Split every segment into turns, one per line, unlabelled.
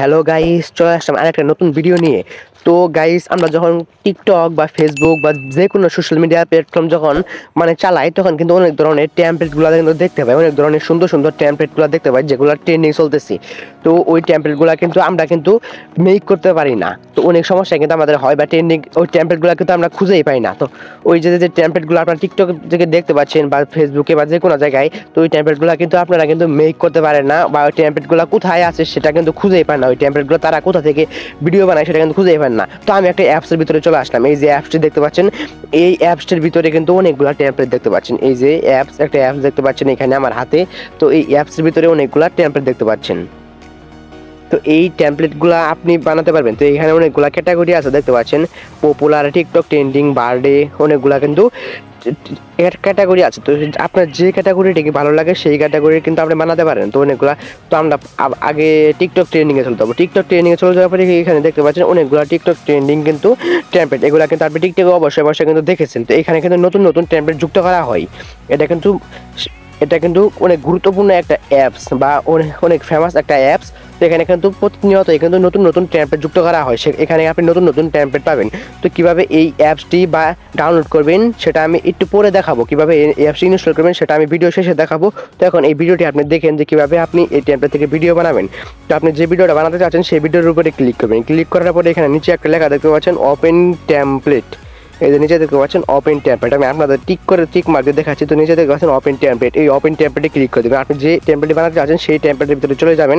Hello guys, চলে আসলাম আরেকটা নতুন ভিডিও নিয়ে। তো গাইস, আমরা যখন টিকটক বা ফেসবুক বা যে কোনো সোশ্যাল মিডিয়া প্ল্যাটফর্ম যখন চালাই, তখন কিন্তু অনেক ধরনের টেমপ্লেটগুলো কিন্তু দেখতে পাই, অনেক ধরনের সুন্দর সুন্দর টেমপ্লেটগুলো দেখতে পাই যেগুলো ট্রেন্ডিং চলতেছি। তো ওই টেমপ্লেটগুলো কিন্তু আমরা কিন্তু মেক করতে পারি না, তো অনেক সমস্যা কিন্তু আমাদের হয়, বা ট্রেন্ডিং ওই টেমপ্লেটগুলো কিন্তু আমরা খুঁজেই পাই না। তো ওই যে টেমপ্লেটগুলো আপনারা টিকটক থেকে দেখতে পাচ্ছেন বা ফেসবুকে বা যে কোনো জায়গায়, তো ওই টেমপ্লেটগুলো কিন্তু আপনারা কিন্তু মেক করতে পারেন না, বা ওই টেমপ্লেটগুলো কোথায় আছে সেটা কিন্তু খুঁজেই পান না। ওই টেমপ্লেটগুলো তারা কোথা থেকে ভিডিও বানায় সেটা কিন্তু খুঁজেই পান না। তো আমি একটা অ্যাপসের ভিতরে চলে আসলাম। এই যে অ্যাপসটি দেখতে পাচ্ছেন, এই অ্যাপসটির ভিতরে কিন্তু অনেকগুলা টেমপ্লেট দেখতে পাচ্ছেন। এই যে একটা অ্যাপস দেখতে পাচ্ছেন এখানে আমার হাতে। তো এই অ্যাপসের ভিতরে অনেকগুলা টেমপ্লেট দেখতে পাচ্ছেন। তো এই টেমপ্লেটগুলা আপনি বানাতে পারবেন। তো এখানে অনেকগুলা ক্যাটাগরি আছে দেখতে পাচ্ছেন, পপুলার, টিকটক ট্রেন্ডিং, বার্থডে, অনেকগুলা কিন্তু ক্যাটাগরি আছে। তো আপনার যে ক্যাটাগরিটিকে ভালো লাগে সেই ক্যাটাগরি কিন্তু আপনি বানাতে পারেন। তো অনেকগুলা, তো আমরা আগে টিকটক ট্রেন্ডিংয়ে চলতে হবে। টিকটক ট্রেন্ডিংয়ে চলে যাওয়ার পরে এখানে দেখতে পাচ্ছেন অনেকগুলা টিকটক ট্রেন্ডিং কিন্তু টেমপ্লেট, এগুলা কিন্তু আপনি টিকটকে অবশ্যই অবশ্যই কিন্তু দেখেছেন। তো এখানে কিন্তু নতুন নতুন টেমপ্লেট যুক্ত করা হয়। এটা কিন্তু অনেক গুরুত্বপূর্ণ একটা অ্যাপস, বা অনেক ফেমাস একটা অ্যাপস। তো এখানে কিন্তু প্রতিনিয়তই কিন্তু নতুন নতুন টেমপ্লেট যুক্ত করা হয়, এখানে আপনি নতুন নতুন টেমপ্লেট পাবেন। তো কিভাবে এই অ্যাপসটি বা ডাউনলোড করবেন সেটা আমি একটু পরে দেখাবো, কিভাবে এই অ্যাপসটি ইনস্টল করবেন সেটা আমি ভিডিও শেষে দেখাবো। তো এখন এই ভিডিওটি আপনি দেখেন যে কিভাবে আপনি এই টেমপ্লেট থেকে ভিডিও বানাবেন। তো আপনি যে ভিডিওটা বানাতে চাচ্ছেন সেই ভিডিওর উপরে ক্লিক করবেন। ক্লিক করার পরে এখানে নিচে একটা লেখা দেখতে পাচ্ছেন, ওপেন টেমপ্লেট। এই যে নিচে দেখতে পাচ্ছেন ওপেন টেমপ্লেট, আমি আপনাদের টিক মার্ক দিয়ে দেখাচ্ছি। তো নিচে দেখতে পাচ্ছেন ওপেন টেমপ্লেট, এই ওপেন টেমপ্লেটে ক্লিক করে দেবেন। আপনি যে টেমপ্লেট বানাতে চাচ্ছেন সেই টেমপ্লেটের ভিতরে চলে যাবেন,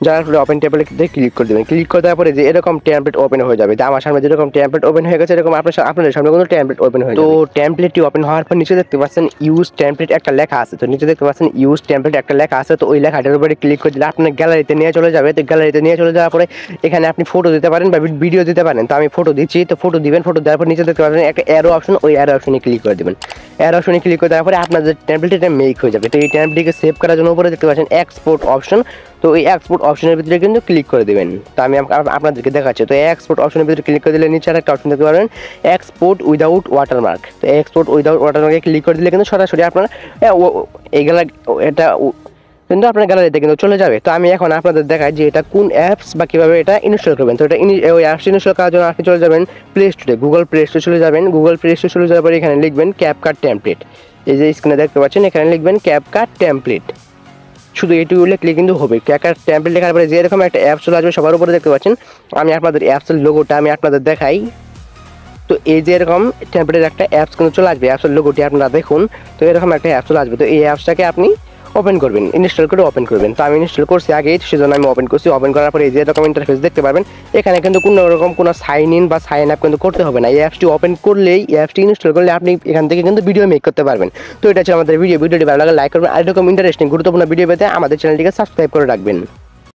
যাওয়ার পরে ওপেন টেমপ্লেটে ক্লিক করে দেবেন। ক্লিক করে দেওয়ার পরে যে এরকম টেমপ্লেট ওপেন হয়ে যাবে, যে আমার সামনে যেরকম টেমপ্লেট ওপেন হয়ে গেছে এরকম আপনাদের সামনে কোনো টেমপ্লেট ওপেন হয়ে যাবে। তো টেমপ্লেটটি ওপেন হওয়ার পর নিচে দেখতে পাচ্ছেন ইউজ টেমপ্লেট একটা লেখা আছে। তো নিচে দেখতে পাচ্ছেন ইউজ টেমপ্লেট একটা লেখা আছে। তো ওই লেখাটার উপরে ক্লিক করে দিলে আপনার গ্যালারিতে নিয়ে চলে যাবে। তো গ্যালারিতে নিয়ে চলে যাওয়ার পরে এখানে আপনি ফটো দিতে পারেন বা ভিডিও দিতে পারেন। তো আমি ফটো দিচ্ছি, তো ফটো দিবেন। ফটো দেওয়ার পর নিচে দেখতে পাচ্ছেন একটা অ্যারো অপশন, ওই অ্যারো অপশনে ক্লিক করে দেবেন। অ্যারো অপশনে ক্লিক করে দেওয়ার পরে আপনার যে টেমপ্লেটটা মেক হয়ে যাবে। তো এই টেমপ্লেটকে সেভ করার জন্য উপরে দেখতে পাচ্ছেন এক্সপোর্ট অপশন। তো এই এক্সপোর্ট অপশনের ভিতরে কিন্তু ক্লিক করে দেবেন। তো আমি আপনাদেরকে দেখাচ্ছি। তো এক্সপোর্ট অপশনের ভিতরে ক্লিক করে দিলে নিচে একটা অপশন দেখতে পারবেন, এক্সপোর্ট উইদাউট ওয়াটারমার্ক। তো এক্সপোর্ট উইদাউট ওয়াটারমার্কে ক্লিক করে দিলে কিন্তু সরাসরি আপনার এইগুলা এটা কিন্তু আপনার গ্যালারিতে কিন্তু চলে যাবে। তো আমি এখন আপনাদের দেখাই যে এটা কোন অ্যাপস বা কীভাবে এটা ইনস্টল করবেন। তো এটা ওই অ্যাপস ইনস্টল করার জন্য আপনি চলে যাবেন প্লে স্টোরে, গুগল প্লে স্টোরে চলে যাবেন। গুগল প্লে স্টোরে চলে যাওয়ার পরে এখানে লিখবেন ক্যাপকাট টেমপ্লেট। এই যে স্ক্রিনে দেখতে পাচ্ছেন এখানে লিখবেন ক্যাপকাট টেমপ্লেট। শুধু এটুকু লিখলে কিন্তু হবে। ক্যাপকাট টেমপ্লেট লেখার পরে যে এরকম একটা অ্যাপস চলে আসবে সবার উপরে দেখতে পাচ্ছেন। আমি আপনাদের অ্যাপসের লোগোটা আমি আপনাদের দেখাই। তো এই যে এরকম টেমপ্লেটের একটা অ্যাপস কিন্তু চলে আসবে, অ্যাপসের লোগোটি আপনারা দেখুন। তো এরকম একটা অ্যাপস চলে আসবে। তো এই অ্যাপসটাকে আপনি ওপেন করবেন, ইনস্টল করে ওপেন করবেন। তো আমি ইনস্টল করছি আগেই, সেজন্য আমি ওপেন করছি। ওপেন করার পরে এই যে এরকম ইন্টারফেস দেখতে পাবেন। এখানে কিন্তু কোনো রকম কোনো সাইন ইন বা সাইন আপ কিন্তু করতে হবে না। এই অ্যাপসটি ওপেন করলেই, অ্যাপসটি ইনস্টল করলে আপনি এখান থেকে কিন্তু ভিডিও মেক করতে পারবেন। তো এটা হচ্ছে আমাদের ভিডিওটি ভালো লাগে লাইক করবেন। আর এরকম ইন্টারেস্টিং গুরুত্বপূর্ণ ভিডিও পেতে আমাদের চ্যানেলটিকে সাবস্ক্রাইব করে রাখবেন।